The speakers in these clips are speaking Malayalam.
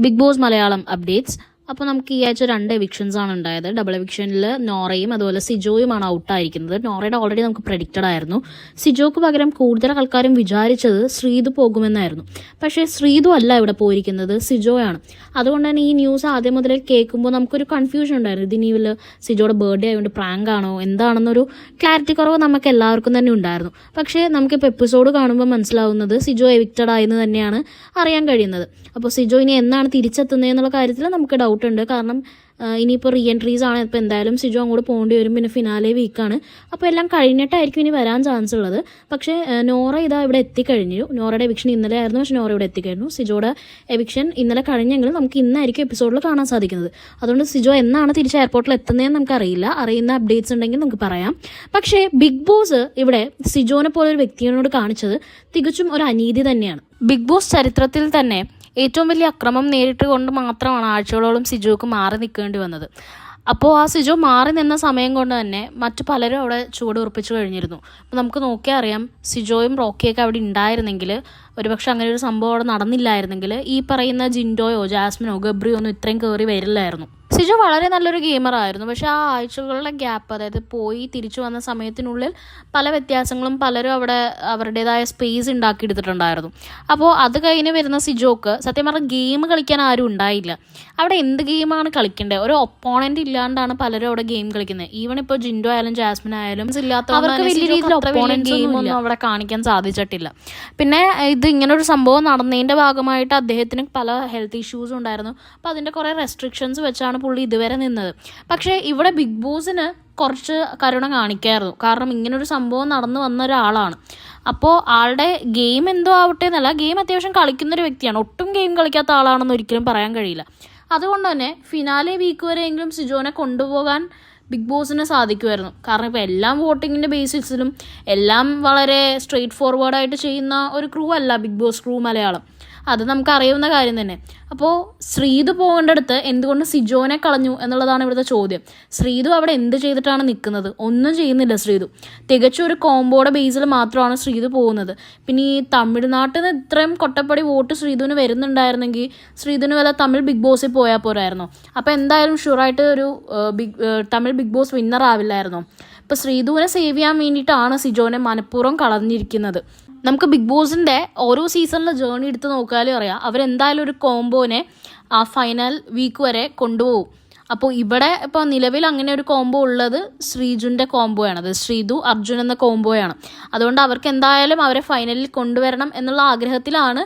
Big boss Malayalam updates. അപ്പോൾ നമുക്ക് ഈ ആഴ്ച 2 എവിക്ഷൻസ് ആണ് ഉണ്ടായത്. ഡബിൾ എവിക്ഷനിൽ നോറയും അതുപോലെ സിജോയുമാണ് ഔട്ടായിരിക്കുന്നത്. നോറയുടെ ഓൾറെഡി നമുക്ക് പ്രഡിക്റ്റഡ് ആയിരുന്നു. സിജോക്ക് പകരം കൂടുതൽ ആൾക്കാരും വിചാരിച്ചത് ശ്രീതു പോകുമെന്നായിരുന്നു. പക്ഷേ ശ്രീതു അല്ല ഇവിടെ പോയിരിക്കുന്നത്, സിജോയാണ്. അതുകൊണ്ട് തന്നെ ഈ ന്യൂസ് ആദ്യം മുതലേ കേൾക്കുമ്പോൾ നമുക്കൊരു കൺഫ്യൂഷൻ ഉണ്ടായിരുന്നു. ഇതിനി വല്ല സിജോയുടെ ബർത്ത്ഡേ ആയതുകൊണ്ട് പ്രാങ്ക് ആണോ എന്താണെന്നൊരു ക്ലാരിറ്റി കുറവ് നമുക്ക് എല്ലാവർക്കും തന്നെ ഉണ്ടായിരുന്നു. പക്ഷേ നമുക്കിപ്പോൾ എപ്പിസോഡ് കാണുമ്പോൾ മനസ്സിലാവുന്നത് സിജോ എവിക്റ്റഡ് ആയെന്ന് തന്നെയാണ് അറിയാൻ കഴിയുന്നത്. അപ്പോൾ സിജോ ഇനി എന്നാണ് തിരിച്ചെത്തുന്നത് എന്നുള്ള കാര്യത്തിൽ നമുക്ക് ഡൗട്ട് ഉണ്ട്. കാരണം ഇനിയിപ്പോൾ റീ എൻട്രീസ് ആണ്. ഇപ്പോൾ എന്തായാലും സിജോ അങ്ങോട്ട് പോകേണ്ടി വരും. പിന്നെ ഫിനാലെ വീക്കാണ്. അപ്പോൾ എല്ലാം കഴിഞ്ഞിട്ടായിരിക്കും ഇനി വരാൻ ചാൻസ് ഉള്ളത്. പക്ഷേ നോറ ഇതാ ഇവിടെ എത്തിക്കഴിഞ്ഞു. നോറയുടെ എവിക്ഷൻ ഇന്നലെ ആയിരുന്നു, പക്ഷേ നോറ ഇവിടെ എത്തിക്കഴിഞ്ഞു. സിജോയുടെ എവിക്ഷൻ ഇന്നലെ കഴിഞ്ഞെങ്കിലും നമുക്ക് ഇന്നായിരിക്കും എപ്പിസോഡിൽ കാണാൻ സാധിക്കുന്നത്. അതുകൊണ്ട് സിജോ എന്നാണ് തിരിച്ച് എയർപോർട്ടിൽ എത്തുന്നതെന്ന് നമുക്കറിയില്ല. അറിയുന്ന അപ്ഡേറ്റ്സ് ഉണ്ടെങ്കിൽ നമുക്ക് പറയാം. പക്ഷേ ബിഗ് ബോസ് ഇവിടെ സിജോനെ പോലെ ഒരു വ്യക്തിയോട് കാണിച്ചത് തികച്ചും ഒരു അനീതി തന്നെയാണ്. ബിഗ് ബോസ് ചരിത്രത്തിൽ തന്നെ ഏറ്റവും വലിയ അക്രമം നേരിട്ട് കൊണ്ട് മാത്രമാണ് ആഴ്ചകളോളം സിജോക്ക് മാറി നിൽക്കേണ്ടി വന്നത്. അപ്പോൾ ആ സിജോ മാറി നിന്ന സമയം കൊണ്ട് തന്നെ മറ്റു പലരും അവിടെ ചുവട് ഉറപ്പിച്ചു കഴിഞ്ഞിരുന്നു. അപ്പോൾ നമുക്ക് നോക്കിയാൽ അറിയാം, സിജോയും റോക്കിയൊക്കെ അവിടെ ഉണ്ടായിരുന്നെങ്കിൽ, ഒരുപക്ഷെ അങ്ങനെ ഒരു സംഭവം അവിടെ നടന്നില്ലായിരുന്നെങ്കിൽ ഈ പറയുന്ന ജിൻഡോയോ ജാസ്മിനോ ഗബ്രിയോ ഒന്നും ഇത്രയും കയറി വരില്ലായിരുന്നു. സിജോ വളരെ നല്ലൊരു ഗെയിമറായിരുന്നു. പക്ഷേ ആ ആഴ്ചകളുടെ ഗ്യാപ്പ്, അതായത് പോയി തിരിച്ചു വന്ന സമയത്തിനുള്ളിൽ പല വ്യത്യാസങ്ങളും പലരും അവിടെ അവരുടേതായ സ്പേസ് ഉണ്ടാക്കിയെടുത്തിട്ടുണ്ടായിരുന്നു. അപ്പോൾ അത് കഴിഞ്ഞ് വരുന്ന സിജോക്ക് സത്യം പറഞ്ഞാൽ ഗെയിം കളിക്കാൻ ആരും ഉണ്ടായില്ല. അവിടെ എന്ത് ഗെയിമാണ് കളിക്കേണ്ടത്? ഒരു ഒപ്പോണന്റ് ഇല്ലാണ്ടാണ് പലരും അവിടെ ഗെയിം കളിക്കുന്നത്. ഈവൻ ഇപ്പോൾ ജിൻഡോ ആയാലും ജാസ്മിൻ ആയാലും അവർക്ക് വലിയ രീതിയിൽ ഗെയിമൊന്നും അവിടെ കാണിക്കാൻ സാധിച്ചിട്ടില്ല. പിന്നെ ഇത് ഇങ്ങനൊരു സംഭവം നടന്നതിൻ്റെ ഭാഗമായിട്ട് അദ്ദേഹത്തിന് പല ഹെൽത്ത് ഇഷ്യൂസും ഉണ്ടായിരുന്നു. അപ്പോൾ അതിൻ്റെ കുറേ റെസ്ട്രിക്ഷൻസ് വെച്ചാണ് പുള്ളി ഇതുവരെ നിന്നത്. പക്ഷേ ഇവിടെ ബിഗ് ബോസിന് കുറച്ച് കരുണ കാണിക്കായിരുന്നു. കാരണം ഇങ്ങനൊരു സംഭവം നടന്നു വന്ന ഒരാളാണ്. അപ്പോൾ ആളുടെ ഗെയിം എന്തോ ആവട്ടെ എന്നല്ല, ഗെയിം അത്യാവശ്യം കളിക്കുന്നൊരു വ്യക്തിയാണ്. ഒട്ടും ഗെയിം കളിക്കാത്ത ആളാണെന്ന് ഒരിക്കലും പറയാൻ കഴിയില്ല. അതുകൊണ്ട് തന്നെ ഫിനാലെ വീക്ക് വരെയെങ്കിലും സിജോനെ കൊണ്ടുപോകാൻ ബിഗ് ബോസിന് സാധിക്കുമായിരുന്നു. കാരണം ഇപ്പോൾ എല്ലാം വോട്ടിങ്ങിൻ്റെ ബേസിസിലും എല്ലാം വളരെ സ്ട്രെയിറ്റ് ഫോർവേഡായിട്ട് ചെയ്യുന്ന ഒരു ക്രൂ അല്ല ബിഗ് ബോസ് ക്രൂ മലയാളം. അത് നമുക്ക് അറിയാവുന്ന കാര്യം തന്നെ. അപ്പോൾ ശ്രീതു പോകേണ്ടടുത്ത് എന്തുകൊണ്ട് സിജോനെ കളഞ്ഞു എന്നുള്ളതാണ് ഇവിടുത്തെ ചോദ്യം. ശ്രീതു അവിടെ എന്ത് ചെയ്തിട്ടാണ് നിൽക്കുന്നത്? ഒന്നും ചെയ്യുന്നില്ല ശ്രീതു. തികച്ചും ഒരു കോംബോയുടെ ബേസിൽ മാത്രമാണ് ശ്രീതു പോകുന്നത്. പിന്നെ ഈ തമിഴ്നാട്ടിൽ നിന്ന് ഇത്രയും കൊട്ടപ്പടി വോട്ട് ശ്രീതുവിന് വരുന്നുണ്ടായിരുന്നെങ്കിൽ ശ്രീതുവിന് വല്ല തമിഴ് ബിഗ് ബോസിൽ പോയാൽ പോരായിരുന്നോ? അപ്പോൾ എന്തായാലും ഷുവറായിട്ട് ഒരു തമിഴ് ബിഗ് ബോസ് വിന്നർ ആവില്ലായിരുന്നോ? ഇപ്പോൾ ശ്രീതുവിനെ സേവ് ചെയ്യാൻ വേണ്ടിയിട്ടാണ് സിജോനെ മനഃപൂർവ്വം കളഞ്ഞിരിക്കുന്നത്. നമുക്ക് ബിഗ് ബോസിൻ്റെ ഓരോ സീസണിലെ ജേർണി എടുത്ത് നോക്കിയാലും അറിയാം, അവരെന്തായാലും ഒരു കോംബോനെ ആ ഫൈനൽ വീക്ക് വരെ കൊണ്ടുപോകും. അപ്പോൾ ഇവിടെ ഇപ്പോൾ നിലവിൽ അങ്ങനെ ഒരു കോംബോ ഉള്ളത് ശ്രീജുൻ്റെ കോംബോയാണ്. അത് ശ്രീതു അർജുൻ എന്ന കോംബോയാണ്. അതുകൊണ്ട് അവർക്ക് എന്തായാലും അവരെ ഫൈനലിൽ കൊണ്ടുവരണം എന്നുള്ള ആഗ്രഹത്തിലാണ്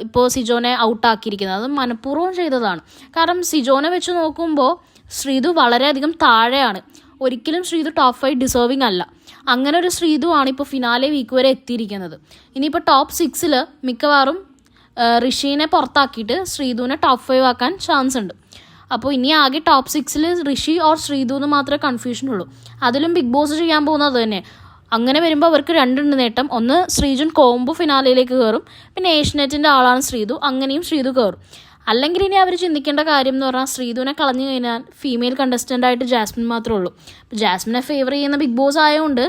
ഇപ്പോൾ സിജോനെ ഔട്ടാക്കിയിരിക്കുന്നത്. അത് മനഃപൂർവ്വം ചെയ്തതാണ്. കാരണം സിജോനെ വെച്ച് നോക്കുമ്പോൾ ശ്രീതു വളരെയധികം താഴെയാണ്. ഒരിക്കലും ശ്രീതു ടോപ്പ് 5 ഡിസേർവിങ് അല്ല. അങ്ങനെ ഒരു ശ്രീതു ആണ് ഇപ്പോൾ ഫിനാലെ വീക്ക് വരെ എത്തിയിരിക്കുന്നത്. ഇനിയിപ്പോൾ ടോപ്പ് 6 മിക്കവാറും ഋഷീനെ പുറത്താക്കിയിട്ട് ശ്രീതുവിനെ ടോപ്പ് 5 ആക്കാൻ ചാൻസ് ഉണ്ട്. അപ്പോൾ ഇനി ആകെ ടോപ്പ് 6 ഋഷി ഓർ ശ്രീതു എന്ന് മാത്രമേ കൺഫ്യൂഷൻ ഉള്ളൂ. അതിലും ബിഗ് ബോസ് ചെയ്യാൻ പോകുന്നത് തന്നെ. അങ്ങനെ വരുമ്പോൾ അവർക്ക് 2 നേട്ടം. ഒന്ന്, ശ്രീജുൻ കോംബോ ഫിനാലയിലേക്ക് കയറും. പിന്നെ ഏഷ്യനെറ്റിൻ്റെ ആളാണ് ശ്രീതു, അങ്ങനെയും ശ്രീതു കയറും. അല്ലെങ്കിൽ ഇനി അവർ ചിന്തിക്കേണ്ട കാര്യം എന്ന് പറഞ്ഞാൽ ശ്രീതുവിനെ കളഞ്ഞു കഴിഞ്ഞാൽ ഫീമെയിൽ കണ്ടസ്റ്റൻ്റായിട്ട് ജാസ്മിൻ മാത്രമേ ഉള്ളൂ. അപ്പോൾ ജാസ്മിനെ ഫേവർ ചെയ്യുന്ന ബിഗ് ബോസ് ആയതുകൊണ്ട്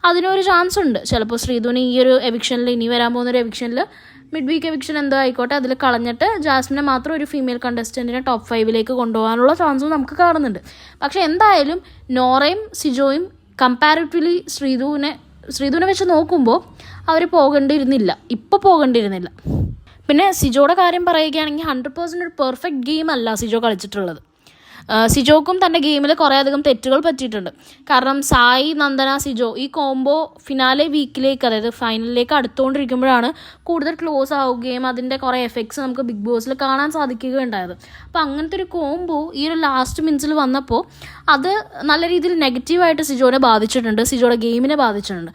അതിനൊരു ചാൻസ് ഉണ്ട്. ചിലപ്പോൾ ശ്രീതുവിന് ഈ ഒരു എവിക്ഷനിൽ, ഇനി വരാൻ പോകുന്നൊരു എവിക്ഷനിൽ, മിഡ് വീക്ക് എവിക്ഷൻ എന്തോ ആയിക്കോട്ടെ, അതിൽ കളഞ്ഞിട്ട് ജാസ്മിനെ മാത്രം ഒരു ഫീമെയിൽ കണ്ടസ്റ്റൻറ്റിനെ ടോപ്പ് 5 കൊണ്ടുപോകാനുള്ള ചാൻസും നമുക്ക് കാണുന്നുണ്ട്. പക്ഷേ എന്തായാലും നോറയും സിജോയും കമ്പാരിറ്റീവ്ലി ശ്രീതുവിനെ വെച്ച് നോക്കുമ്പോൾ അവർ ഇപ്പോൾ പോകേണ്ടിയിരുന്നില്ല. പിന്നെ സിജോയുടെ കാര്യം പറയുകയാണെങ്കിൽ 100% ഒരു പെർഫെക്റ്റ് ഗെയിം അല്ല സിജോ കളിച്ചിട്ടുള്ളത്. സിജോക്കും തൻ്റെ ഗെയിമിൽ കുറേയധികം തെറ്റുകൾ പറ്റിയിട്ടുണ്ട്. കാരണം സായി, നന്ദന, സിജോ ഈ കോംബോ ഫിനാലെ വീക്കിലേക്ക്, അതായത് ഫൈനലിലേക്ക് അടുത്തുകൊണ്ടിരിക്കുമ്പോഴാണ് കൂടുതൽ ക്ലോസ് ആവുകയും അതിൻ്റെ കുറേ എഫക്ട്സ് നമുക്ക് ബിഗ് ബോസിൽ കാണാൻ സാധിക്കുകയുണ്ടായത്. അപ്പോൾ അങ്ങനത്തെ ഒരു കോംബോ ഈ ഒരു ലാസ്റ്റ് മിനിറ്റ്സിൽ വന്നപ്പോൾ അത് നല്ല രീതിയിൽ നെഗറ്റീവായിട്ട് സിജോനെ ബാധിച്ചിട്ടുണ്ട്, സിജോയുടെ ഗെയിമിനെ ബാധിച്ചിട്ടുണ്ട്.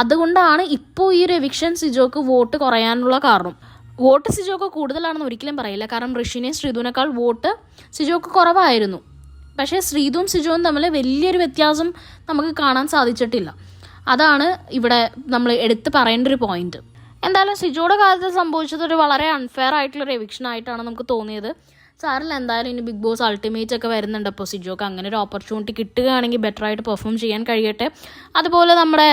അതുകൊണ്ടാണ് ഇപ്പോൾ ഈ ഒരു എവിക്ഷൻ സിജോക്ക് വോട്ട് കുറയാനുള്ള കാരണം. വോട്ട് സിജോക്ക് കൂടുതലാണെന്ന് ഒരിക്കലും പറയില്ല. കാരണം ഋഷിനെയും ശ്രീതുവിനേക്കാൾ വോട്ട് സിജോക്ക് കുറവായിരുന്നു. പക്ഷേ ശ്രീതുവും സിജോവും തമ്മിൽ വലിയൊരു വ്യത്യാസം നമുക്ക് കാണാൻ സാധിച്ചിട്ടില്ല. അതാണ് ഇവിടെ നമ്മൾ എടുത്ത് പറയേണ്ട ഒരു പോയിന്റ്. എന്തായാലും സിജോയുടെ കാര്യത്തിൽ സംഭവിച്ചത് ഒരു വളരെ അൺഫെയർ ആയിട്ടുള്ളൊരു എവിക്ഷൻ ആയിട്ടാണ് നമുക്ക് തോന്നിയത്. സാറിൽ എന്തായാലും ഇനി ബിഗ് ബോസ് അൾട്ടിമേറ്റ് ഒക്കെ വരുന്നുണ്ട്. അപ്പോൾ സിജോക്ക് അങ്ങനെ ഒരു ഓപ്പർച്യൂണിറ്റി കിട്ടുകയാണെങ്കിൽ ബെറ്റർ ആയിട്ട് പെർഫോം ചെയ്യാൻ കഴിയട്ടെ. അതുപോലെ നമ്മുടെ